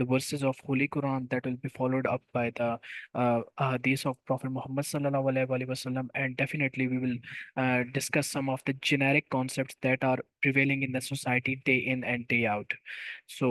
the verses of Holy Quran, that will be followed up by the hadith of Prophet Muhammad sallallahu alaihi wasallam, and definitely we will discuss some of the generic concepts that are prevailing in the society day in and day out. So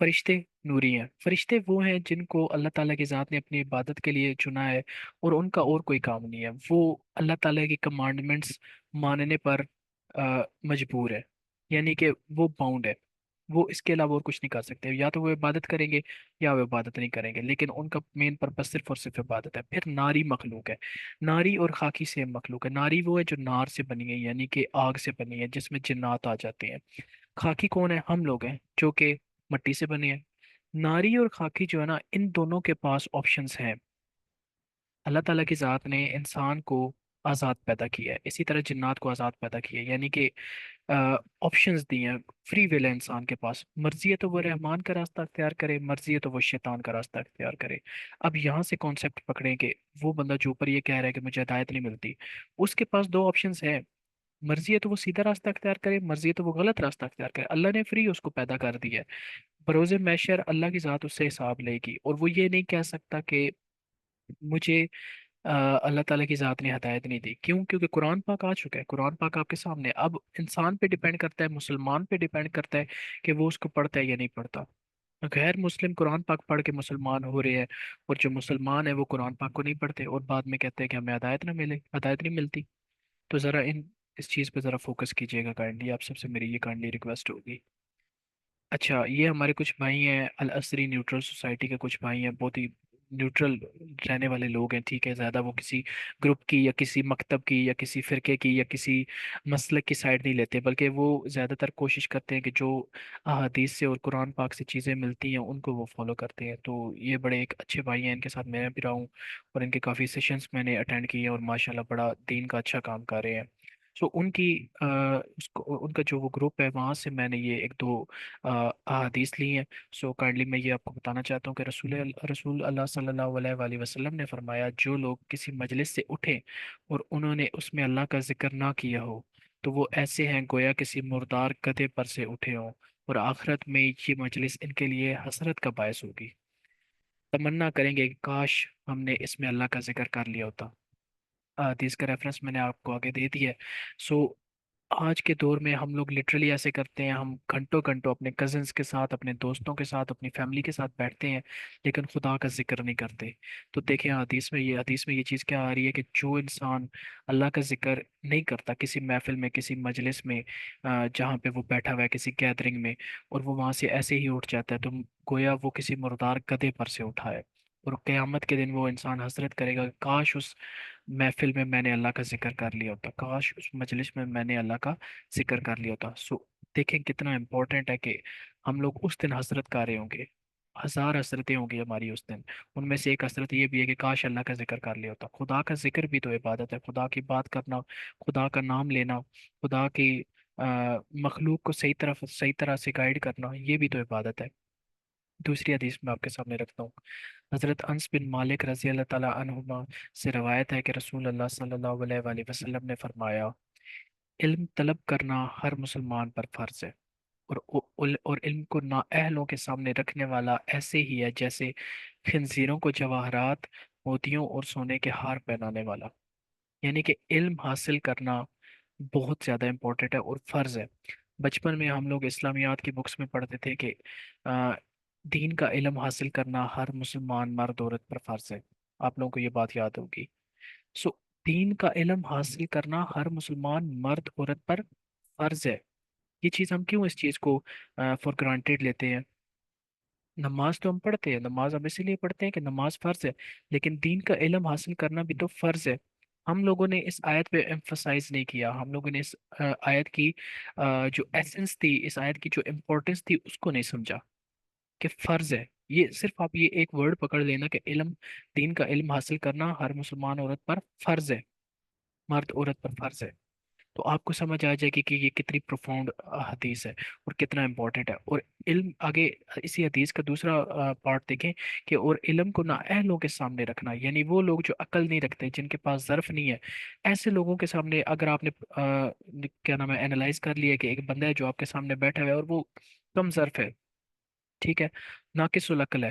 فرشتے نوری ہیں، فرشتے وہ ہیں جن کو اللہ تعالیٰ کی ذات نے اپنی عبادت کے لیے چنا ہے، اور ان کا اور کوئی کام نہیں ہے، وہ اللہ تعالیٰ کی کمانڈمنٹس ماننے پر مجبور ہے، یعنی کہ وہ باؤنڈ ہے، وہ اس کے علاوہ اور کچھ نہیں کر سکتے، یا تو وہ عبادت کریں گے یا وہ عبادت نہیں کریں گے، لیکن ان کا مین پرپس صرف اور صرف عبادت ہے۔ پھر ناری مخلوق ہے، ناری اور خاکی سیم مخلوق ہے۔ ناری وہ ہے جو نار سے بنی ہے، یعنی کہ آگ سے بنی ہے، جس میں جنات آ جاتے ہیں۔ خاکی کون ہے؟ ہم لوگ ہیں جو کہ مٹی سے بنے ہیں۔ ناری اور خاکی جو ہے نا، ان دونوں کے پاس آپشنز ہیں۔ اللہ تعالیٰ کی ذات نے انسان کو آزاد پیدا کیا ہے، اسی طرح جنات کو آزاد پیدا کیا ہے، یعنی کہ آپشنز دی ہیں، فری ول ہے انسان کے پاس، مرضی ہے تو وہ رحمان کا راستہ اختیار کرے، مرضی ہے تو وہ شیطان کا راستہ اختیار کرے۔ اب یہاں سے کانسیپٹ پکڑیں کہ وہ بندہ جو اوپر یہ کہہ رہا ہے کہ مجھے ہدایت نہیں ملتی، اس کے پاس دو آپشنز ہیں، مرضی ہے تو وہ سیدھا راستہ اختیار کرے، مرضی ہے تو وہ غلط راستہ اختیار کرے۔ اللہ نے فری اس کو پیدا کر دیا ہے، بروز محشر اللہ کی ذات اس سے حساب لے گی، اور وہ یہ نہیں کہہ سکتا کہ مجھے اللہ تعالیٰ کی ذات نے ہدایت نہیں دی۔ کیوں؟ کیونکہ قرآن پاک آ چکا ہے، قرآن پاک آپ کے سامنے ہے۔ اب انسان پہ ڈیپینڈ کرتا ہے، مسلمان پہ ڈیپینڈ کرتا ہے کہ وہ اس کو پڑھتا ہے یا نہیں پڑھتا۔ غیر مسلم قرآن پاک پڑھ کے مسلمان ہو رہے ہیں، اور جو مسلمان ہے وہ قرآن پاک کو نہیں پڑھتے، اور بعد میں کہتے ہیں کہ ہمیں ہدایت نہ ملے، ہدایت نہیں ملتی۔ تو ذرا اس چیز پہ ذرا فوکس کیجیے گا کائنڈلی، آپ سب سے میری یہ کائنڈلی ریکویسٹ ہوگی۔ اچھا، یہ ہمارے کچھ بھائی ہیں الاسری نیوٹرل سوسائٹی کے، کچھ بھائی ہیں بہت ہی نیوٹرل رہنے والے لوگ ہیں، ٹھیک ہے، زیادہ وہ کسی گروپ کی یا کسی مکتب کی یا کسی فرقے کی یا کسی مسلک کی سائڈ نہیں لیتے، بلکہ وہ زیادہ تر کوشش کرتے ہیں کہ جو احادیث سے اور قرآن پاک سے چیزیں ملتی ہیں ان کو وہ فالو کرتے ہیں۔ تو یہ بڑے ایک اچھے بھائی ہیں، ان کے ساتھ میں بھی رہا ہوں، اور ان کے کافی سیشنز میں نے اٹینڈ کیے ہیں، اور ماشاءاللہ بڑا دین کا اچھا کام کر رہے ہیں۔ سو ان کی ان کا جو وہ گروپ ہے، وہاں سے میں نے یہ ایک دو احادیث لی ہیں۔ سو کائنڈلی میں یہ آپ کو بتانا چاہتا ہوں کہ رسول اللہ صلی اللہ علیہ وآلہ وسلم نے فرمایا، جو لوگ کسی مجلس سے اٹھیں اور انہوں نے اس میں اللہ کا ذکر نہ کیا ہو، تو وہ ایسے ہیں گویا کسی مردار گدھے پر سے اٹھے ہوں، اور آخرت میں یہ مجلس ان کے لیے حسرت کا باعث ہوگی۔ تمنا کریں گے کہ کاش ہم نے اس میں اللہ کا ذکر کر لیا ہوتا۔ حدیث کا ریفرنس میں نے آپ کو آگے دے دیا ہے۔ سو آج کے دور میں ہم لوگ لٹرلی ایسے کرتے ہیں، ہم گھنٹوں گھنٹوں اپنے کزنس کے ساتھ، اپنے دوستوں کے ساتھ، اپنی فیملی کے ساتھ بیٹھتے ہیں، لیکن خدا کا ذکر نہیں کرتے۔ تو دیکھیں حدیث میں یہ چیز کیا آ رہی ہے کہ جو انسان اللہ کا ذکر نہیں کرتا کسی محفل میں، کسی مجلس میں، جہاں پہ وہ بیٹھا ہوا ہے کسی گیدرنگ میں، اور وہ وہاں سے ایسے ہی اٹھ جاتا ہے، تو گویا وہ کسی مردار گدھے پر سے اٹھا ہے، اور قیامت کے دن وہ انسان حسرت کرے گا کہ کاش اس محفل میں میں نے اللہ کا ذکر کر لیا ہوتا، کاش اس مجلس میں میں نے اللہ کا ذکر کر لیا ہوتا۔ سو دیکھیں کتنا امپورٹنٹ ہے کہ ہم لوگ اس دن حسرت کر رہے ہوں گے، ہزار حسرتیں ہوں گی ہماری اس دن، ان میں سے ایک حسرت یہ بھی ہے کہ کاش اللہ کا ذکر کر لیا ہوتا۔ خدا کا ذکر بھی تو عبادت ہے، خدا کی بات کرنا، خدا کا نام لینا، خدا کی مخلوق کو صحیح طرح سے گائیڈ کرنا، یہ بھی تو عبادت ہے۔ دوسری حدیث میں آپ کے سامنے رکھتا ہوں، حضرت انس بن مالک رضی اللہ تعالیٰ عنہما سے روایت ہے کہ رسول اللہ صلی اللہ علیہ وآلہ وسلم نے فرمایا، علم طلب کرنا ہر مسلمان پر فرض ہے، اور علم کو نااہلوں کے سامنے رکھنے والا ایسے ہی ہے جیسے خنزیروں کو جواہرات، موتیوں اور سونے کے ہار پہنانے والا۔ یعنی کہ علم حاصل کرنا بہت زیادہ امپورٹنٹ ہے اور فرض ہے۔ بچپن میں ہم لوگ اسلامیات کی بکس میں پڑھتے تھے کہ آ، دین کا علم حاصل کرنا ہر مسلمان مرد عورت پر فرض ہے، آپ لوگوں کو یہ بات یاد ہوگی۔ سو دین کا علم حاصل کرنا ہر مسلمان مرد عورت پر فرض ہے۔ یہ چیز ہم کیوں اس چیز کو فار گرانٹیڈ لیتے ہیں؟ نماز تو ہم پڑھتے ہیں، نماز ہم اسی لیے پڑھتے ہیں کہ نماز فرض ہے، لیکن دین کا علم حاصل کرنا بھی تو فرض ہے۔ ہم لوگوں نے اس آیت پہ ایمفسائز نہیں کیا، ہم لوگوں نے اس آیت کی جو ایسنس تھی، اس آیت کی جو امپورٹنس تھی، اس کو نہیں سمجھا کہ فرض ہے۔ یہ صرف آپ یہ ایک ورڈ پکڑ لینا کہ علم، دین کا علم حاصل کرنا ہر مسلمان عورت پر فرض ہے، مرد عورت پر فرض ہے، تو آپ کو سمجھ آ جائے گی کہ یہ کتنی پروفاؤنڈ حدیث ہے اور کتنا امپورٹنٹ ہے۔ اور علم آگے، اسی حدیث کا دوسرا پارٹ دیکھیں کہ اور علم کو نااہلوں کے سامنے رکھنا، یعنی وہ لوگ جو عقل نہیں رکھتے، جن کے پاس ظرف نہیں ہے، ایسے لوگوں کے سامنے اگر آپ نے کیا نام ہے اینالائز کر لیا کہ ایک بندہ ہے جو آپ کے سامنے بیٹھا ہوا ہے اور وہ کم ظرف ہے، ٹھیک ہے، ناقص العقل ہے،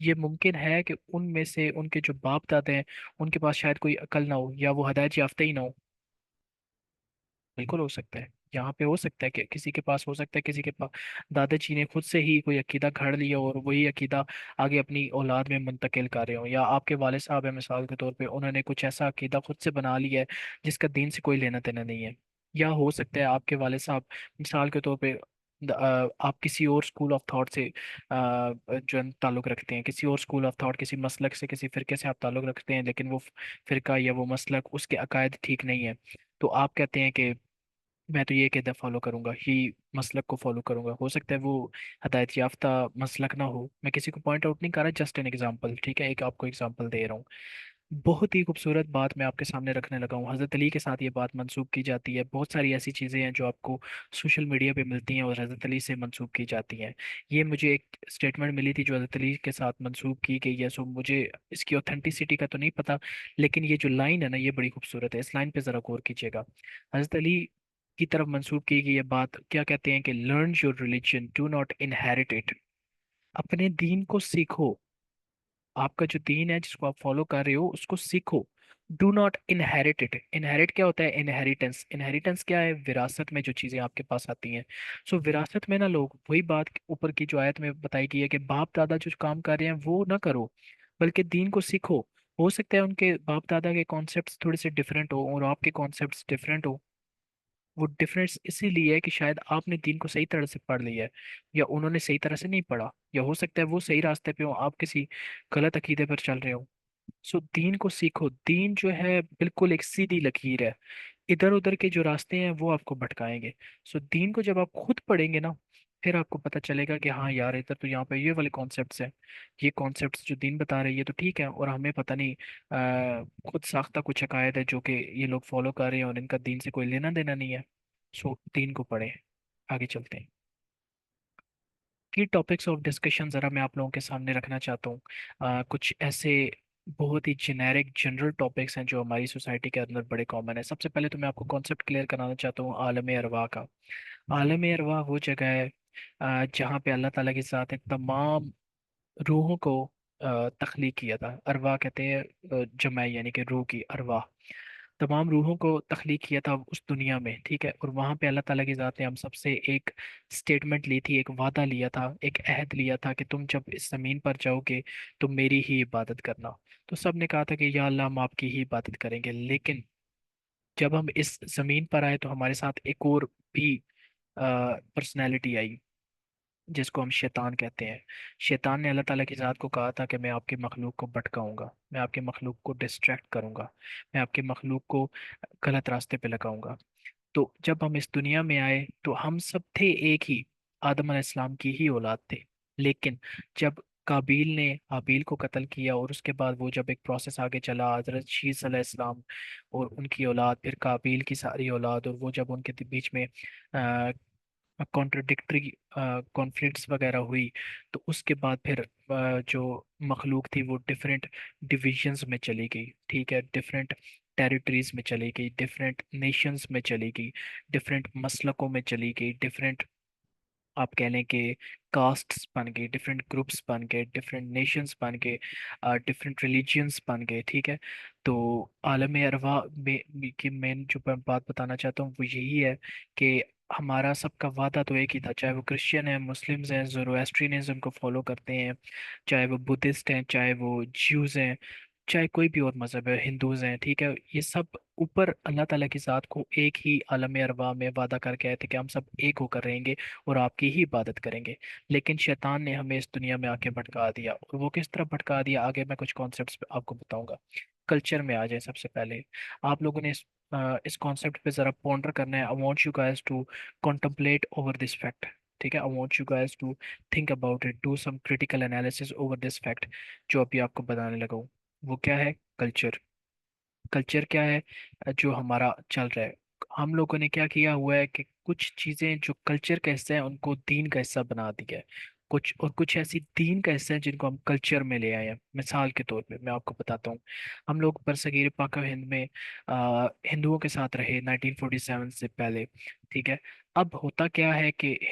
یہ ممکن ہے کہ ان میں سے ان کے جو باپ دادا ہیں ان کے پاس شاید کوئی عقل نہ ہو یا وہ ہدایت یافتہ ہی نہ ہو؟ بالکل ہو سکتا ہے، یہاں پہ ہو سکتا ہے کہ کسی کے پاس، ہو سکتا ہے کسی کے پاس دادا جی نے خود سے ہی کوئی عقیدہ گھڑ لیا اور وہی عقیدہ آگے اپنی اولاد میں منتقل کر رہے ہوں، یا آپ کے والد صاحب ہیں مثال کے طور پہ، انہوں نے کچھ ایسا عقیدہ خود سے بنا لیا ہے جس کا دین سے کوئی لینا دینا نہیں ہے۔ یا ہو سکتا ہے آپ کے والد صاحب مثال کے طور پہ آپ کسی اور اسکول آف تھاٹ سے جو ہے تعلق رکھتے ہیں، کسی اور اسکول آف تھاٹ، کسی مسلک سے، کسی فرقے سے آپ تعلق رکھتے ہیں، لیکن وہ فرقہ یا وہ مسلک اس کے عقائد ٹھیک نہیں ہے، تو آپ کہتے ہیں کہ میں تو یہ قاعدہ فالو کروں گا ہی، مسلک کو فالو کروں گا۔ ہو سکتا ہے وہ ہدایت یافتہ مسلک نہ ہو، میں کسی کو پوائنٹ آؤٹ نہیں کر رہا، جسٹ این ایگزامپل، ٹھیک ہے، ایک آپ کو ایگزامپل دے رہا ہوں۔ بہت ہی خوبصورت بات میں آپ کے سامنے رکھنے لگا ہوں، حضرت علی کے ساتھ یہ بات منسوب کی جاتی ہے، بہت ساری ایسی چیزیں ہیں جو آپ کو سوشل میڈیا پہ ملتی ہیں اور حضرت علی سے منسوب کی جاتی ہیں۔ یہ مجھے ایک اسٹیٹمنٹ ملی تھی جو حضرت علی کے ساتھ منسوب کی گئی ہے، سو مجھے اس کی اوتھینٹسٹی کا تو نہیں پتا، لیکن یہ جو لائن ہے نا یہ بڑی خوبصورت ہے، اس لائن پہ ذرا غور کیجیے گا۔ حضرت علی کی طرف منسوب کی گئی یہ بات کیا کہتے ہیں کہ learn your religion, do not inherit it, اپنے دین کو سیکھو، آپ کا جو دین ہے جس کو آپ فالو کر رہے ہو اس کو سیکھو، do not inherit it. Inherit کیا ہوتا ہے؟ انہیریٹنس، انہیریٹنس کیا ہے؟ وراثت میں جو چیزیں آپ کے پاس آتی ہیں، سو وراثت میں نہ لوگ وہی بات اوپر کی جو آیت میں بتائی گئی ہے کہ باپ دادا جو کام کر رہے ہیں وہ نہ کرو، بلکہ دین کو سیکھو۔ ہو سکتا ہے ان کے باپ دادا کے کانسیپٹس تھوڑے سے ڈفرینٹ ہو اور آپ کے کانسیپٹس ڈفرینٹ ہو، وہ ڈفرینس اسی لیے ہے کہ شاید آپ نے دین کو صحیح طرح سے پڑھ لیا ہے یا انہوں نے صحیح طرح سے نہیں پڑھا، یا ہو سکتا ہے وہ صحیح راستے پہ ہو، آپ کسی غلط عقیدے پر چل رہے ہو۔ سو دین کو سیکھو، دین جو ہے بالکل ایک سیدھی لکیر ہے، ادھر ادھر کے جو راستے ہیں وہ آپ کو بھٹکائیں گے۔ سو دین کو جب آپ خود پڑھیں گے نا، پھر آپ کو پتہ چلے گا کہ ہاں یار ادھر تو یہاں پہ یہ والے کانسیپٹس ہیں، یہ کانسیپٹس جو دین بتا رہے ہیں یہ تو ٹھیک ہے، اور ہمیں پتہ نہیں خود ساختہ کچھ عقائد ہے جو کہ یہ لوگ فالو کر رہے ہیں اور ان کا دین سے کوئی لینا دینا نہیں ہے۔ سو دین کو پڑھیں، آگے چلتے ہیں۔ کی ٹاپکس آف ڈسکشن ذرا میں آپ لوگوں کے سامنے رکھنا چاہتا ہوں، کچھ ایسے بہت ہی جنیرک جنرل ٹاپکس ہیں جو ہماری سوسائٹی کے اندر بڑے کامن ہیں۔ سب سے پہلے تو میں آپ کو کانسیپٹ کلیئر کرانا چاہتا ہوں عالم ارواح کا۔ عالم ارواح وہ جگہ ہے جہاں پہ اللہ تعالیٰ کی ذات ہے تمام روحوں کو تخلیق کیا تھا، ارواح کہتے ہیں جمع یعنی کہ روح کی ارواح، تمام روحوں کو تخلیق کیا تھا اس دنیا میں، ٹھیک ہے، اور وہاں پہ اللہ تعالیٰ کی ذات نے ہم سب سے ایک اسٹیٹمنٹ لی تھی، ایک وعدہ لیا تھا، ایک عہد لیا تھا کہ تم جب اس زمین پر جاؤ گے تو میری ہی عبادت کرنا۔ تو سب نے کہا تھا کہ یا اللہ ہم آپ کی ہی عبادت کریں گے، لیکن جب ہم اس زمین پر آئے تو ہمارے ساتھ ایک اور بھی پرسنالٹی آئی جس کو ہم شیطان کہتے ہیں۔ شیطان نے اللہ تعالیٰ کی ذات کو کہا تھا کہ میں آپ کی مخلوق کو بھٹکاؤں گا، میں آپ کی مخلوق کو ڈسٹریکٹ کروں گا، میں آپ کی مخلوق کو غلط راستے پہ لگاؤں گا۔ تو جب ہم اس دنیا میں آئے تو ہم سب تھے ایک ہی، آدم علیہ السلام کی ہی اولاد تھے، لیکن جب قابیل نے حابیل کو قتل کیا اور اس کے بعد وہ جب ایک پروسیس آگے چلا، حضرت شیس علیہ السلام اور ان کی اولاد، پھر قابیل کی ساری اولاد، اور وہ جب ان کے بیچ میں کانٹرڈکٹری کانفلکٹس وغیرہ ہوئی، تو اس کے بعد پھر جو مخلوق تھی وہ ڈفرینٹ ڈویژنز میں چلی گئی، ٹھیک ہے، ڈفرینٹ ٹیریٹریز میں چلی گئی، ڈفرینٹ نیشنز میں چلی گئی، ڈفرینٹ مسلکوں میں چلی گئی، ڈفرینٹ آپ کہہ لیں کہ کاسٹس بن گئے، ڈفرینٹ گروپس بن گئے، ڈفرینٹ نیشنز بن گئے، ڈفرینٹ ریلیجینس بن گئے، ٹھیک ہے۔ تو عالم ارواح میں کی مین جو میں بات بتانا چاہتا ہوں وہ یہی ہے کہ ہمارا سب کا وعدہ تو ایک ہی تھا، چاہے وہ کرسچین ہیں، مسلمز ہیں، زoroastrianism کو فالو کرتے ہیں، چاہے وہ بدھسٹ ہیں، چاہے وہ جیوز ہیں، چاہے کوئی بھی اور مذہب ہے، ہندوز ہیں، ٹھیک ہے، یہ سب اوپر اللہ تعالیٰ کی ذات کو ایک ہی عالم ارواح میں وعدہ کر کے آئے تھے کہ ہم سب ایک ہو کر رہیں گے اور آپ کی ہی عبادت کریں گے، لیکن شیطان نے ہمیں اس دنیا میں آ کے بھٹکا دیا، اور وہ کس طرح بھٹکا دیا آگے میں کچھ کانسیپٹس آپ کو بتاؤں گا۔ کلچر میں آ جائیں سب سے پہلے، آپ لوگوں نے اس کانسیپٹ پہ ذرا پونڈر کرنا ہے۔ I want you guys to contemplate over this fact، ٹھیک ہے، I want you guys to think about it, do some critical analysis over this fact جو ابھی آپ کو بتانے لگا ہوں۔ وہ کیا ہے؟ کلچر۔ کلچر کیا ہے جو ہمارا چل رہا ہے؟ ہم لوگوں نے کیا کیا ہوا ہے کہ کچھ چیزیں جو کلچر کا حصہ ہیں ان کو دین کا حصہ بنا دیا ہے، کچھ اور کچھ ایسی دین کا حصہ ہیں جن کو ہم کلچر میں لے آئے ہیں۔ مثال کے طور پہ میں آپ کو بتاتا ہوں، ہم لوگ برصغیر پاک و ہند میں ہندوؤں کے ساتھ رہے 1947 سے پہلے، ٹھیک ہے، اب ہوتا کیا ہے کہ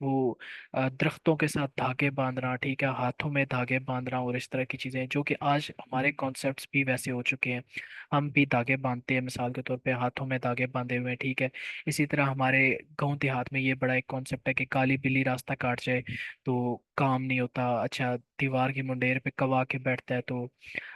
وہ درختوں کے ساتھ دھاگے باندھنا، ٹھیک ہے، ہاتھوں میں دھاگے باندھنا اور اس طرح کی چیزیں جو کہ آج ہمارے کانسیپٹس بھی ویسے ہو چکے ہیں. ہم بھی دھاگے باندھتے ہیں، مثال کے طور پہ ہاتھوں میں دھاگے باندھے ہوئے ہیں، ٹھیک ہے. اسی طرح ہمارے گاؤں دیہات میں یہ بڑا ایک کانسیپٹ ہے کہ کالی بلی راستہ کاٹ جائے تو کام نہیں ہوتا. اچھا، دیوار کی منڈیر پہ کوا کے بیٹھتا ہے تو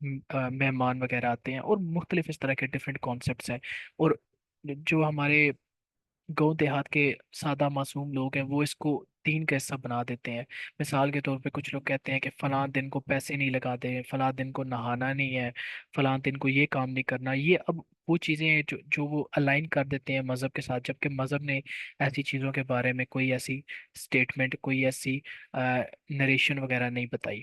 مہمان وغیرہ آتے ہیں، اور مختلف اس طرح کے ڈفرینٹ کانسیپٹس ہیں. اور جو ہمارے گاؤں دیہات کے سادہ معصوم لوگ ہیں وہ اس کو دین کا حصہ بنا دیتے ہیں. مثال کے طور پہ کچھ لوگ کہتے ہیں کہ فلاں دن کو پیسے نہیں لگاتے، فلاں دن کو نہانا نہیں ہے، فلاں دن کو یہ کام نہیں کرنا. یہ اب وہ چیزیں ہیں جو وہ الائن کر دیتے ہیں مذہب کے ساتھ، جبکہ مذہب نے ایسی چیزوں کے بارے میں کوئی ایسی اسٹیٹمنٹ، کوئی ایسی نریشن وغیرہ نہیں بتائی.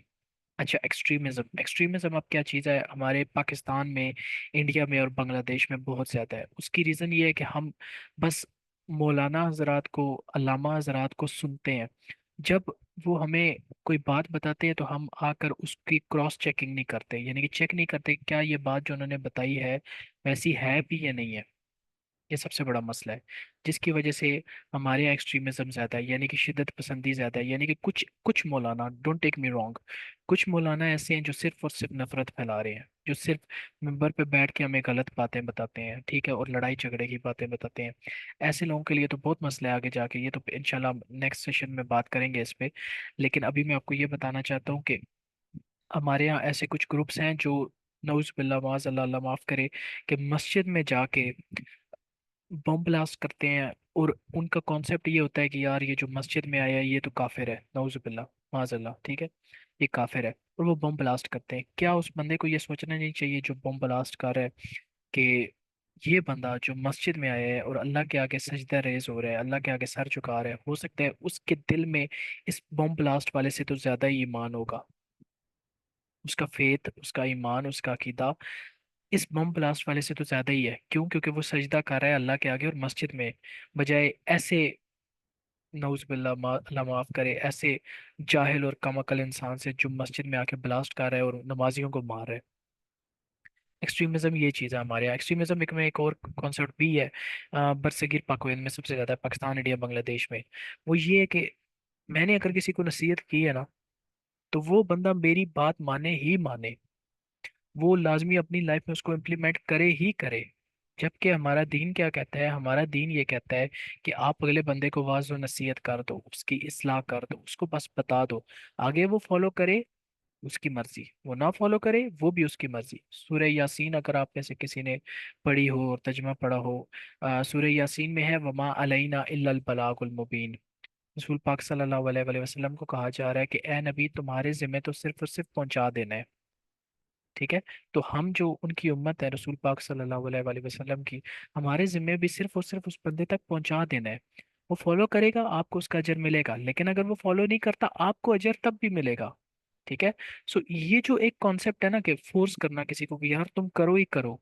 اچھا، ایکسٹریمزم اب کیا چیز ہے؟ ہمارے پاکستان میں، انڈیا میں اور بنگلہ دیش میں بہت زیادہ ہے. اس کی ریزن یہ ہے کہ ہم بس مولانا حضرات کو، علامہ حضرات کو سنتے ہیں. جب وہ ہمیں کوئی بات بتاتے ہیں تو ہم آ کر اس کی کراس چیکنگ نہیں کرتے، یعنی کہ چیک نہیں کرتے کہ کیا یہ بات جو انہوں نے بتائی ہے ویسی ہے بھی یا نہیں ہے. یہ سب سے بڑا مسئلہ ہے جس کی وجہ سے ہمارے یہاں ایکسٹریمزم زیادہ ہے، یعنی کہ شدت پسندی زیادہ ہے. یعنی کہ کچھ کچھ مولانا، ڈونٹ ٹیک می رانگ، کچھ مولانا ایسے ہیں جو صرف اور صرف نفرت پھیلا رہے ہیں، جو صرف ممبر پہ بیٹھ کے ہمیں غلط باتیں بتاتے ہیں، ٹھیک ہے، اور لڑائی جھگڑے کی باتیں بتاتے ہیں. ایسے لوگوں کے لیے تو بہت مسئلہ ہے آگے جا کے. یہ تو انشاءاللہ نیکسٹ سیشن میں بات کریں گے اس پہ. لیکن ابھی میں آپ کو یہ بتانا چاہتا ہوں کہ ہمارے یہاں ایسے کچھ گروپس ہیں جو، نعوذ باللہ معاذ اللہ، اللہ معاف کرے، کہ مسجد میں جا کے بم بلاسٹ کرتے ہیں. اور ان کا کانسیپٹ یہ ہوتا ہے کہ یار یہ جو مسجد میں آیا ہے یہ تو کافر ہے، نعوذ باللہ معاذ اللہ، ٹھیک ہے، یہ کافر ہے. اور وہ بم بلاسٹ کرتے ہیں. کیا اس بندے کو یہ سوچنا نہیں چاہیے جو بم بلاسٹ کر رہا ہے کہ یہ بندہ جو مسجد میں آیا ہے اور اللہ کے آگے سجدہ ریز ہو رہا ہے، اللہ کے آگے سر جھکا رہا ہے، ہو سکتا ہے اس کے دل میں اس بم بلاسٹ والے سے تو زیادہ ہی ایمان ہوگا. اس کا فیتھ، اس کا ایمان، اس کا عقیدہ اس بم بلاسٹ والے سے تو زیادہ ہی ہے. کیوں؟ کیونکہ وہ سجدہ کر رہا ہے اللہ کے آگے اور مسجد میں، بجائے ایسے، نعوذ باللہ اللہ معاف کرے، ایسے جاہل اور کم عقل انسان سے جو مسجد میں آ کے بلاسٹ کر رہا ہے اور نمازیوں کو مار رہا ہے. ایکسٹریمزم یہ چیز ہے ہمارے یہاں. ایکسٹریمزم ایک میں ایک اور کانسیپٹ بھی ہے برصغیر پاکوین میں سب سے زیادہ ہے، پاکستان، انڈیا، بنگلہ دیش میں. وہ یہ ہے کہ میں نے اگر کسی کو نصیحت کی ہے نا تو وہ بندہ میری بات مانے ہی مانے، وہ لازمی اپنی لائف میں اس کو امپلیمنٹ کرے ہی کرے. جبکہ ہمارا دین کیا کہتا ہے؟ ہمارا دین یہ کہتا ہے کہ آپ اگلے بندے کو واعظ و نصیحت کر دو، اس کی اصلاح کر دو، اس کو بس بتا دو، آگے وہ فالو کرے اس کی مرضی، وہ نہ فالو کرے وہ بھی اس کی مرضی. سورہ یاسین اگر آپ میں سے کسی نے پڑھی ہو اور ترجمہ پڑھا ہو، سورہ یاسین میں ہے وما علینا الا البلاغ المبین. رسول پاک صلی اللہ علیہ وآلہ وسلم کو کہا جا رہا ہے کہ اے نبی، تمہارے ذمہ تو صرف اور صرف پہنچا دینا ہے، ٹھیک ہے. تو ہم جو ان کی امت ہے رسول پاک صلی اللہ علیہ وآلہ وسلم کی، ہمارے ذمہ بھی صرف اور صرف اس بندے تک پہنچا دینا ہے. وہ فالو کرے گا آپ کو اس کا اجر ملے گا، لیکن اگر وہ فالو نہیں کرتا آپ کو اجر تب بھی ملے گا، ٹھیک ہے. سو یہ جو ایک کانسیپٹ ہے نا کہ فورس کرنا کسی کو کہ یار تم کرو ہی کرو،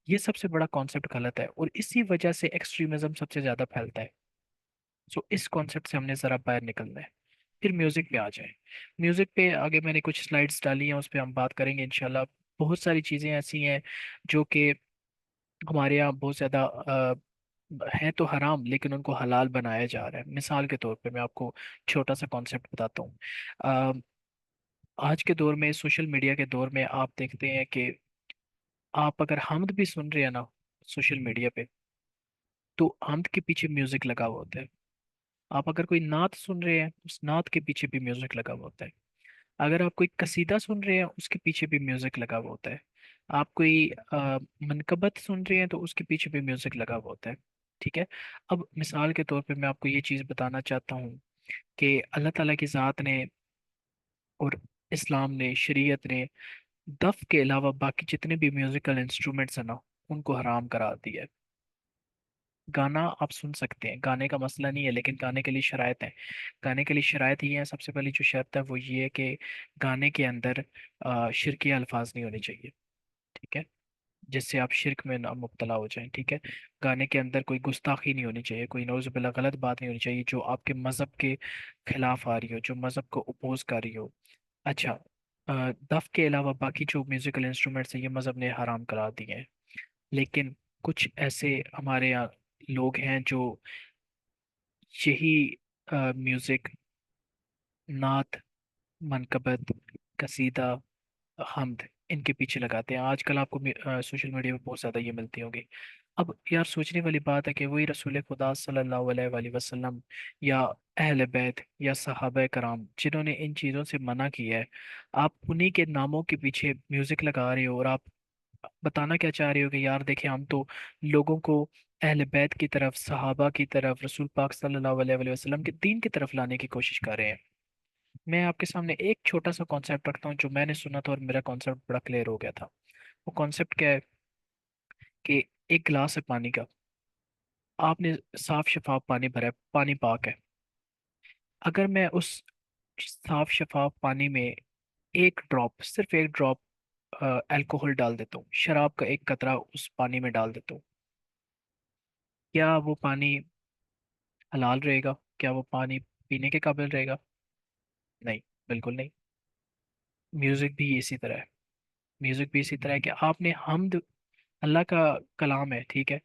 یہ سب سے بڑا کانسیپٹ غلط ہے، اور اسی وجہ سے ایکسٹریمزم سب سے زیادہ پھیلتا ہے. سو اس کانسیپٹ سے ہم نے ذرا باہر نکلنا ہے. پھر میوزک پہ آ جائیں. میوزک پہ آگے میں نے کچھ سلائڈز ڈالی ہیں، اس پہ ہم بات کریں گے انشاءاللہ. بہت ساری چیزیں ایسی ہیں جو کہ ہمارے یہاں بہت زیادہ ہیں تو حرام، لیکن ان کو حلال بنایا جا رہا ہے. مثال کے طور پہ میں آپ کو چھوٹا سا کانسیپٹ بتاتا ہوں. آ، آج کے دور میں، سوشل میڈیا کے دور میں، آپ دیکھتے ہیں کہ آپ اگر حمد بھی سن رہے ہیں نا سوشل میڈیا پہ، تو حمد کے پیچھے میوزک لگا ہوا ہوتا ہے. آپ اگر کوئی نعت سن رہے ہیں اس نعت کے پیچھے بھی میوزک لگا ہوا ہوتا ہے. اگر آپ کوئی قصیدہ سن رہے ہیں اس کے پیچھے بھی میوزک لگا ہوا ہوتا ہے. آپ کوئی منقبت سن رہے ہیں تو اس کے پیچھے بھی میوزک لگا ہوا ہوتا ہے، ٹھیک ہے. اب مثال کے طور پہ میں آپ کو یہ چیز بتانا چاہتا ہوں کہ اللہ تعالیٰ کی ذات نے اور اسلام نے، شریعت نے دف کے علاوہ باقی جتنے بھی میوزیکل انسٹرومنٹس ہیں نا ان کو حرام کرا دیا ہے. گانا آپ سن سکتے ہیں، گانے کا مسئلہ نہیں ہے، لیکن گانے کے لیے شرائط ہیں. گانے کے لیے شرائط یہ ہے، سب سے پہلی جو شرط ہے وہ یہ ہے کہ گانے کے اندر شرکیہ الفاظ نہیں ہونے چاہیے، ٹھیک ہے، جس سے آپ شرک میں نہ مبتلا ہو جائیں، ٹھیک ہے. گانے کے اندر کوئی گستاخی نہیں ہونی چاہیے، کوئی نعوذ باللہ غلط بات نہیں ہونی چاہیے جو آپ کے مذہب کے خلاف آ رہی ہو، جو مذہب کو اپوز کر رہی ہو. اچھا، دف کے علاوہ باقی جو میوزیکل انسٹرومنٹس ہیں یہ مذہب نے حرام کرا دیے ہیں. لیکن کچھ ایسے ہمارے یہاں لوگ ہیں جو یہی میوزک، نعت، منقبت، قصیدہ، حمد، ان کے پیچھے لگاتے ہیں. آج کل آپ کو سوشل میڈیا پہ بہت زیادہ یہ ملتی ہوں گی. اب یار سوچنے والی بات ہے کہ وہی رسول خدا صلی اللہ علیہ وآلہ وسلم یا اہل بیت یا صحابہ کرام جنہوں نے ان چیزوں سے منع کیا ہے، آپ انہی کے ناموں کے پیچھے میوزک لگا رہے ہو، اور آپ بتانا کیا چاہ رہے ہو کہ یار دیکھیں ہم تو لوگوں کو اہل بیت کی طرف، صحابہ کی طرف، رسول پاک صلی اللہ علیہ وآلہ وسلم کے دین کی طرف لانے کی کوشش کر رہے ہیں. میں آپ کے سامنے ایک چھوٹا سا کانسیپٹ رکھتا ہوں جو میں نے سنا تھا اور میرا کانسیپٹ بڑا کلیئر ہو گیا تھا. وہ کانسیپٹ کیا ہے کہ ایک گلاس ہے پانی کا، آپ نے صاف شفاف پانی بھرا ہے، پانی پاک ہے. اگر میں اس صاف شفاف پانی میں ایک ڈراپ، صرف ایک ڈراپ الکوہل ڈال دیتا ہوں، شراب کا ایک قطرہ اس پانی میں ڈال دیتا ہوں، کیا وہ پانی حلال رہے گا؟ کیا وہ پانی پینے کے قابل رہے گا؟ نہیں، بالکل نہیں. میوزک بھی اسی طرح ہے. میوزک بھی اسی طرح ہے کہ آپ نے حمد، اللہ کا کلام ہے ٹھیک ہے،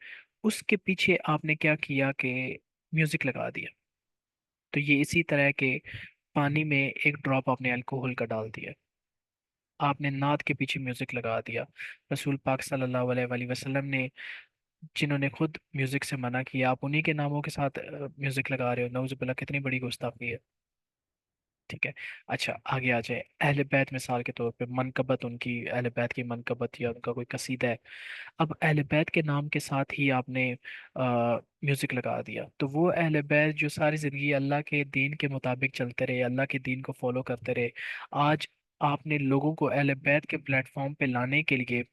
اس کے پیچھے آپ نے کیا کیا کہ میوزک لگا دیا. تو یہ اسی طرح ہے کہ پانی میں ایک ڈراپ آپ نے الکوہل کا ڈال دیا، آپ نے نعت کے پیچھے میوزک لگا دیا. رسول پاک صلی اللہ علیہ وآلہ وسلم نے، جنہوں نے خود میوزک سے منع کیا، آپ انہی کے ناموں کے ساتھ میوزک لگا رہے ہو. نعوذ باللہ، کتنی بڑی گستاخی ہے. ٹھیک ہے. اچھا آگے آ جائے. اہل بیت مثال کے طور پہ منقبت، ان کی اہل بیت کی منقبت یا ان کا کوئی قصیدہ ہے، اب اہل بیت کے نام کے ساتھ ہی آپ نے میوزک لگا دیا، تو وہ اہل بیت جو ساری زندگی اللہ کے دین کے مطابق چلتے رہے، اللہ کے دین کو فالو کرتے رہے، آج آپ نے لوگوں کو اہل بیت کے پلیٹ فارم پہ لانے کے لیے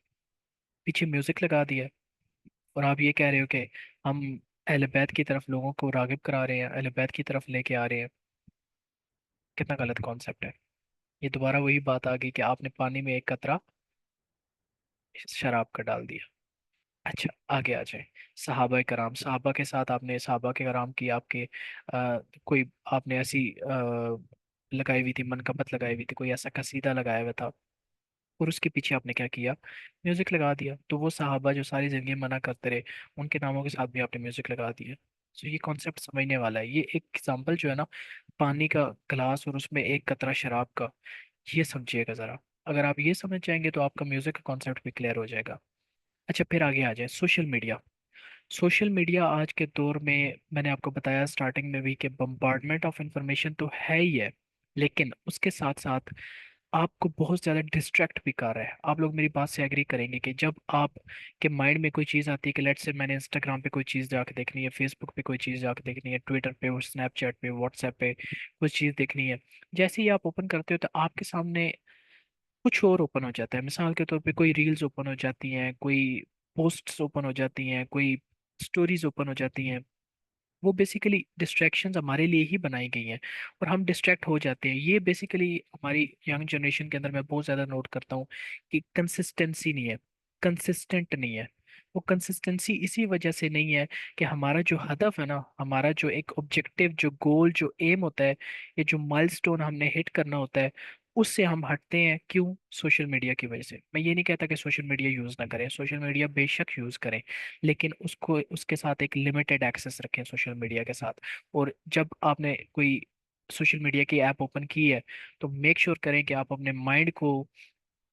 پیچھے میوزک لگا دیا. اور آپ یہ کہہ رہے ہو کہ ہم اہل بیت کی طرف لوگوں کو راغب کرا رہے ہیں، اہل بیت کی طرف لے کے آ رہے ہیں. کتنا غلط کانسیپٹ ہے. یہ دوبارہ وہی بات آ گئی کہ آپ نے پانی میں ایک قطرہ شراب کا ڈال دیا. اچھا آگے آ جائیں. صحابہ کرام، صحابہ کے ساتھ آپ نے صحابہ کے کرام کی آپ کے کوئی آپ نے ایسی لگائی ہوئی تھی، منقبت لگائی ہوئی تھی، کوئی ایسا قصیدہ لگایا ہوا تھا، اور اس کے پیچھے آپ نے کیا کیا؟ میوزک لگا دیا. تو وہ صحابہ جو ساری زندگی منع کرتے رہے، ان کے ناموں کے ساتھ بھی آپ نے میوزک لگا دیا. تو یہ کانسیپٹ سمجھنے والا ہے. یہ ایک ایگزامپل جو ہے نا، پانی کا گلاس اور اس میں ایک قطرہ شراب کا، یہ سمجھیے گا ذرا. اگر آپ یہ سمجھ جائیں گے تو آپ کا میوزک کا کانسیپٹ بھی کلیئر ہو جائے گا. اچھا پھر آگے آ جائیں. Social media. سوشل میڈیا آج کے دور میں نے آپ کو بتایا سٹارٹنگ میں بھی کہ بمبارڈمنٹ آف انفارمیشن تو ہے ہی ہے، لیکن اس کے ساتھ ساتھ آپ کو بہت زیادہ ڈسٹریکٹ بھی کر رہا ہے. آپ لوگ میری بات سے ایگری کریں گے کہ جب آپ کے مائنڈ میں کوئی چیز آتی ہے کہ لیٹ سے میں نے انسٹاگرام پہ کوئی چیز جا کے دیکھنی ہے، فیس بک پہ کوئی چیز جا کے دیکھنی ہے، ٹویٹر پہ اور اسنیپ چیٹ پہ، واٹس ایپ پہ کچھ چیز دیکھنی ہے، جیسے ہی آپ اوپن کرتے ہو تو آپ کے سامنے کچھ اور اوپن ہو جاتا ہے. مثال کے طور پہ کوئی ریلز اوپن ہو جاتی ہیں، کوئی پوسٹس اوپن ہو جاتی ہیں، کوئی سٹوریز اوپن ہو جاتی ہیں. وہ بیسیکلی ڈسٹریکشنز ہمارے لیے ہی بنائی گئی ہیں، اور ہم ڈسٹریکٹ ہو جاتے ہیں. یہ بیسیکلی ہماری ینگ جنریشن کے اندر میں بہت زیادہ نوٹ کرتا ہوں کہ کنسسٹنسی نہیں ہے، کنسسٹنٹ نہیں ہے. وہ کنسسٹنسی اسی وجہ سے نہیں ہے کہ ہمارا جو ہدف ہے نا، ہمارا جو ایک آبجیکٹیو، جو گول، جو ایم ہوتا ہے، یا جو مائل سٹون ہم نے ہٹ کرنا ہوتا ہے، اس سے ہم ہٹتے ہیں. کیوں؟ سوشل میڈیا کی وجہ سے. میں یہ نہیں کہتا کہ سوشل میڈیا یوز نہ کریں، سوشل میڈیا بے شک یوز کریں، لیکن اس کو اس کے ساتھ ایک لمیٹڈ ایکسیس رکھیں سوشل میڈیا کے ساتھ. اور جب آپ نے کوئی سوشل میڈیا کی ایپ اوپن کی ہے تو میک شور کریں کہ آپ اپنے مائنڈ کو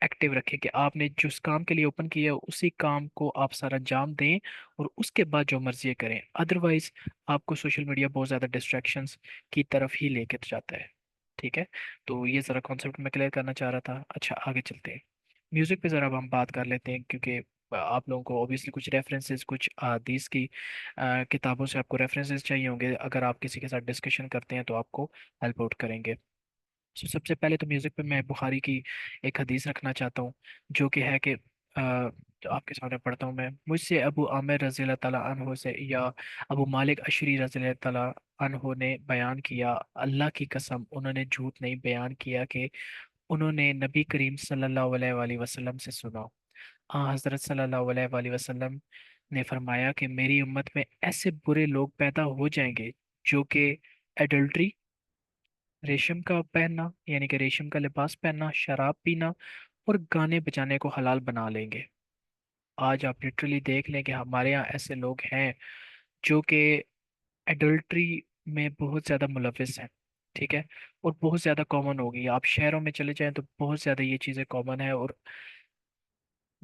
ایکٹیو رکھیں، کہ آپ نے جس کام کے لیے اوپن کیا ہے اسی کام کو آپ سر انجام دیں، اور اس کے بعد جو مرضی کریں. ادروائز آپ کو سوشل میڈیا بہت زیادہ ڈسٹریکشنز کی طرف ہی لے کے جاتا ہے. ٹھیک ہے. تو یہ ذرا کانسیپٹ میں کلیئر کرنا چاہ رہا تھا. اچھا آگے چلتے ہیں. میوزک پہ ذرا اب ہم بات کر لیتے ہیں، کیونکہ آپ لوگوں کو اوبیسلی کچھ ریفرنسز، کچھ حدیث کی کتابوں سے آپ کو ریفرنسز چاہیے ہوں گے. اگر آپ کسی کے ساتھ ڈسکشن کرتے ہیں تو آپ کو ہیلپ آؤٹ کریں گے. سب سے پہلے تو میوزک پہ میں بخاری کی ایک حدیث رکھنا چاہتا ہوں، جو کہ ہے کہ جو آپ کے سامنے پڑھتا ہوں میں. مجھ سے ابو عامر رضی اللہ تعالیٰ عنہ سے، یا ابو مالک اشری رضی اللہ تعالیٰ عنہ نے بیان کیا، اللہ کی قسم انہوں نے جھوٹ نہیں بیان کیا، کہ انہوں نے نبی کریم صلی اللہ علیہ وآلہ وسلم سے سنا. حضرت صلی اللہ علیہ وآلہ وسلم نے فرمایا کہ میری امت میں ایسے برے لوگ پیدا ہو جائیں گے جو کہ ایڈلٹری، ریشم کا پہننا یعنی کہ ریشم کا لباس پہننا، شراب پینا اور گانے بجانے کو حلال بنا لیں گے. آج آپ لٹرلی دیکھ لیں کہ ہمارے یہاں ایسے لوگ ہیں جو کہ ایڈلٹری میں بہت زیادہ ملوث ہیں، ٹھیک ہے، اور بہت زیادہ کامن ہو گئی ہے۔ آپ شہروں میں چلے جائیں تو بہت زیادہ یہ چیزیں کامن ہیں، اور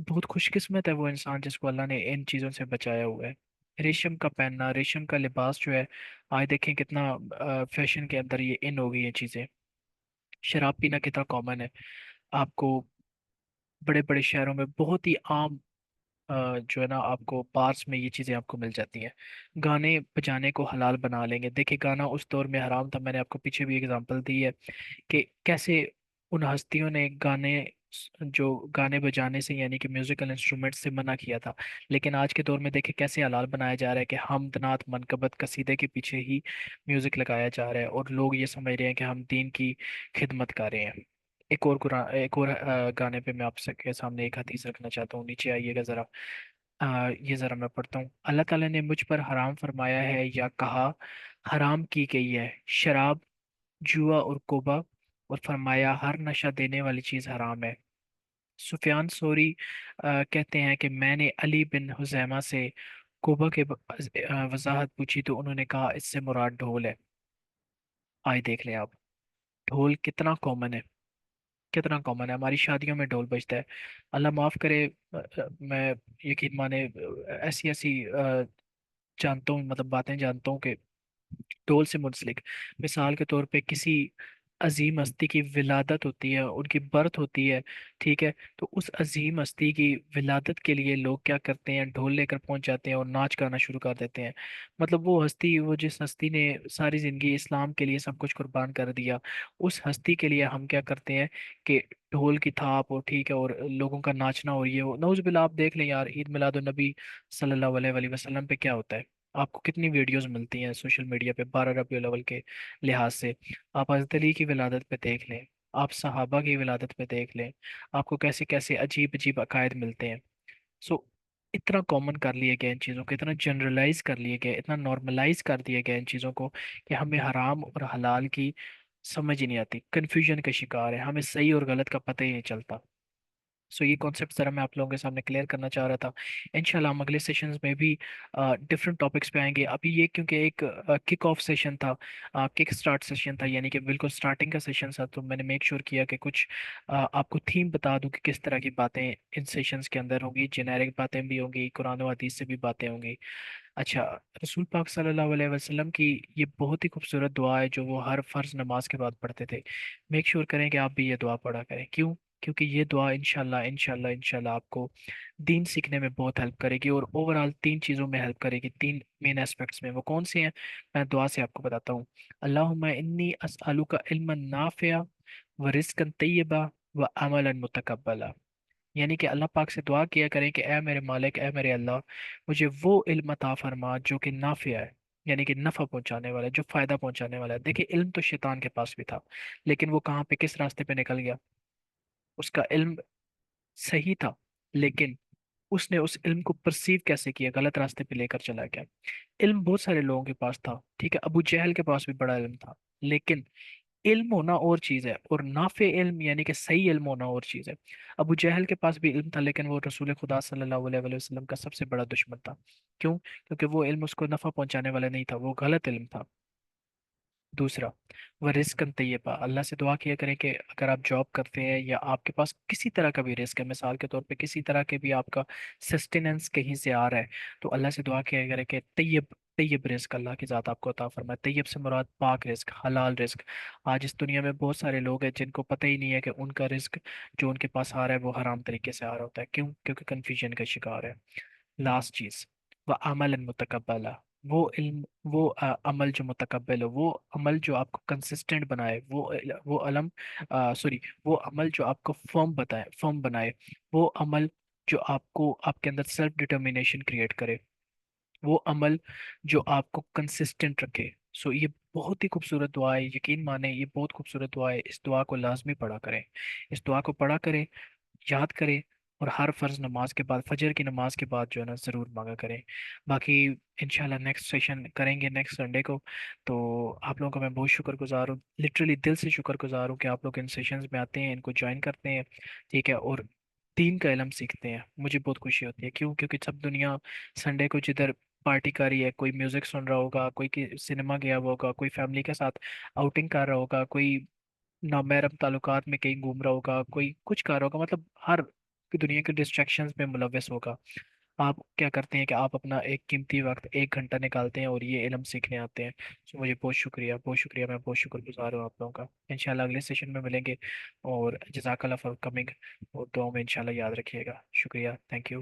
بہت خوش قسمت ہے وہ انسان جس کو اللہ نے ان چیزوں سے بچایا ہوا ہے۔ ریشم کا پہننا، ریشم کا لباس جو ہے، آج دیکھیں کتنا فیشن کے اندر یہ ان ہو گئی ہیں چیزیں۔ شراب پینا کتنا کامن ہے، آپ کو بڑے بڑے شہروں میں بہت ہی عام جو ہے نا، آپ کو بارس میں یہ چیزیں آپ کو مل جاتی ہیں۔ گانے بجانے کو حلال بنا لیں گے، دیکھیں گانا اس دور میں حرام تھا، میں نے آپ کو پیچھے بھی ایگزامپل دی ہے کہ کیسے ان ہستیوں نے جو گانے بجانے سے یعنی کہ میوزیکل انسٹرومنٹ سے منع کیا تھا، لیکن آج کے دور میں دیکھیں کیسے حلال بنایا جا رہا ہے کہ حمد نعت منقبت قصیدے کے پیچھے ہی میوزک لگایا جا رہا ہے، اور لوگ یہ سمجھ رہے ہیں کہ ہم دین کی خدمت کر رہے ہیں۔ ایک اور گانے پہ میں آپ کے سامنے ایک حدیث رکھنا چاہتا ہوں، نیچے آئیے گا ذرا۔ یہ ذرا میں پڑھتا ہوں۔ اللہ تعالیٰ نے مجھ پر حرام فرمایا ہے یا کہا حرام کی گئی ہے شراب، جوا اور کوبا، اور فرمایا ہر نشہ دینے والی چیز حرام ہے۔ سفیان ثوری کہتے ہیں کہ میں نے علی بن حذیمہ سے کوبا کے وضاحت پوچھی تو انہوں نے کہا اس سے مراد ڈھول ہے۔ آئے دیکھ لیں آپ، ڈھول کتنا کامن ہے، کتنا کامن ہے، ہماری شادیوں میں ڈھول بجتا ہے۔ اللہ معاف کرے، میں یقین مانے ایسی ایسی جانتا ہوں، مطلب باتیں جانتا ہوں کہ ڈول سے منسلک، مثال کے طور پہ کسی عظیم ہستی کی ولادت ہوتی ہے، ان کی برت ہوتی ہے، ٹھیک ہے، تو اس عظیم ہستی کی ولادت کے لیے لوگ کیا کرتے ہیں، ڈھول لے کر پہنچ جاتے ہیں اور ناچ گانا شروع کر دیتے ہیں۔ مطلب وہ ہستی، وہ جس ہستی نے ساری زندگی اسلام کے لیے سب کچھ قربان کر دیا، اس ہستی کے لیے ہم کیا کرتے ہیں کہ ڈھول کی تھاپ ہو، ٹھیک ہے، اور لوگوں کا ناچنا ہو، یہ ہو، نعوذ باللہ۔ آپ دیکھ لیں یار، عید میلاد النبی صلی اللہ علیہ وآلہ وسلم پہ کیا ہوتا ہے، آپ کو کتنی ویڈیوز ملتی ہیں سوشل میڈیا پہ 12 ربیع الاول کے لحاظ سے۔ آپ حضرت علی کی ولادت پہ دیکھ لیں، آپ صحابہ کی ولادت پہ دیکھ لیں، آپ کو کیسے کیسے عجیب عجیب عقائد ملتے ہیں۔ سو اتنا کامن کر لیے گئے ان چیزوں کو، اتنا جنرلائز کر لیے گئے، اتنا نارملائز کر دیے گئے ان چیزوں کو کہ ہمیں حرام اور حلال کی سمجھ ہی نہیں آتی، کنفیوژن کا شکار ہے، ہمیں صحیح اور غلط کا پتہ ہی نہیں چلتا۔ سو یہ کانسیپٹ ذرا میں آپ لوگوں کے سامنے کلیئر کرنا چاہ رہا تھا۔ انشاءاللہ ہم اگلے سیشنز میں بھی ڈفرینٹ ٹاپکس پہ آئیں گے۔ ابھی یہ کیونکہ ایک کک آف سیشن تھا، کک سٹارٹ سیشن تھا، یعنی کہ بالکل سٹارٹنگ کا سیشن تھا، تو میں نے میک شور کیا کہ کچھ آپ کو تھیم بتا دوں کہ کس طرح کی باتیں ان سیشنز کے اندر ہوں گی، جنیرک باتیں بھی ہوں گی، قرآن و حدیث سے بھی باتیں ہوں گی۔ اچھا، رسول پاک صلی اللہ علیہ وسلم کی یہ بہت ہی خوبصورت دعا ہے جو وہ ہر فرض نماز کے بعد پڑھتے تھے۔ میک شور کریں کہ آپ بھی یہ دعا پڑھا کریں، کیوں؟ کیونکہ یہ دعا انشاءاللہ انشاءاللہ انشاءاللہ آپ کو دین سیکھنے میں بہت ہیلپ کرے گی، اور اوور آل تین چیزوں میں ہیلپ کرے گی، تین مین اسپیکٹس میں۔ وہ کون سے ہیں؟ میں دعا سے آپ کو بتاتا ہوں۔ اللہم انی اسألک علما نافعا ورزقا طیبا وعملا متقبلا، یعنی کہ اللہ پاک سے دعا کیا کریں کہ اے میرے مالک، اے میرے اللہ، مجھے وہ علم عطا فرما جو کہ نافع ہے، یعنی کہ نفع پہنچانے والا ہے، جو فائدہ پہنچانے والا ہے۔ دیکھیں علم تو شیطان کے پاس بھی تھا، لیکن وہ کہاں پہ، کس راستے پہ نکل گیا؟ اس کا علم صحیح تھا، لیکن اس نے اس علم کو پرسیو کیسے کیا؟ غلط راستے پہ لے کر چلا گیا۔ علم بہت سارے لوگوں کے پاس تھا، ٹھیک ہے، ابو جہل کے پاس بھی بڑا علم تھا، لیکن علم ہونا اور چیز ہے، اور نافع علم یعنی کہ صحیح علم ہونا اور چیز ہے۔ ابو جہل کے پاس بھی علم تھا، لیکن وہ رسول خدا صلی اللہ علیہ وآلہ وسلم کا سب سے بڑا دشمن تھا۔ کیوں؟ کیونکہ وہ علم اس کو نفع پہنچانے والا نہیں تھا، وہ غلط علم تھا۔ دوسرا، وہ رزق طیبہ، اللہ سے دعا کیا کریں کہ اگر آپ جاب کرتے ہیں یا آپ کے پاس کسی طرح کا بھی رزق ہے، مثال کے طور پہ کسی طرح کے بھی آپ کا سسٹیننس کہیں سے آ رہا ہے، تو اللہ سے دعا کیا کریں کہ طیب طیب رزق اللہ کی ذات آپ کو عطا فرمائے۔ طیب سے مراد پاک رزق، حلال رزق۔ آج اس دنیا میں بہت سارے لوگ ہیں جن کو پتہ ہی نہیں ہے کہ ان کا رزق جو ان کے پاس آ رہا ہے وہ حرام طریقے سے آ رہا ہوتا ہے۔ کیوں؟ کیونکہ کنفیوژن کا شکار ہے۔ لاسٹ چیز، وہ عمل متقبلہ، وہ علم، وہ عمل جو متقبل ہو، وہ عمل جو آپ کو کنسسٹنٹ بنائے، وہ علم سوری وہ عمل جو آپ کو فرم بنائے، وہ عمل جو آپ کو آپ کے اندر سیلف ڈٹرمینیشن کریٹ کرے، وہ عمل جو آپ کو کنسسٹنٹ رکھے۔ سو یہ بہت ہی خوبصورت دعا ہے، یقین مانیں یہ بہت خوبصورت دعا ہے، اس دعا کو لازمی پڑھا کریں، اس دعا کو پڑھا کریں، یاد کریں، اور ہر فرض نماز کے بعد، فجر کی نماز کے بعد جو ہے نا ضرور مانگا کریں۔ باقی انشاءاللہ نیکسٹ سیشن کریں گے نیکسٹ سنڈے کو۔ تو آپ لوگوں کا میں بہت شکر گزار ہوں، لٹرلی دل سے شکر گزار ہوں کہ آپ لوگ ان سیشنز میں آتے ہیں، ان کو جوائن کرتے ہیں، ٹھیک ہے، اور دین کا علم سیکھتے ہیں، مجھے بہت خوشی ہوتی ہے، کیوں؟ کیونکہ سب دنیا سنڈے کو جدھر پارٹی کر رہی ہے، کوئی میوزک سن رہا ہوگا، کوئی سنیما گیا ہوا ہوگا، کوئی فیملی کے ساتھ آؤٹنگ کر رہا ہوگا، کوئی نامحرم تعلقات میں کہیں گھوم رہا ہوگا، کوئی کچھ کر رہا ہوگا، مطلب ہر دنیا کے ڈسٹریکشنز میں ملوث ہوگا۔ آپ کیا کرتے ہیں کہ آپ اپنا ایک قیمتی وقت 1 گھنٹہ نکالتے ہیں اور یہ علم سیکھنے آتے ہیں۔ مجھے بہت شکریہ، بہت شکریہ، میں بہت شکر گزار ہوں آپ لوگوں کا۔ انشاءاللہ اگلے سیشن میں ملیں گے، اور جزاک اللہ فار کمنگ، اور دعاؤں میں انشاءاللہ یاد رکھیے گا۔ شکریہ، تھینک یو۔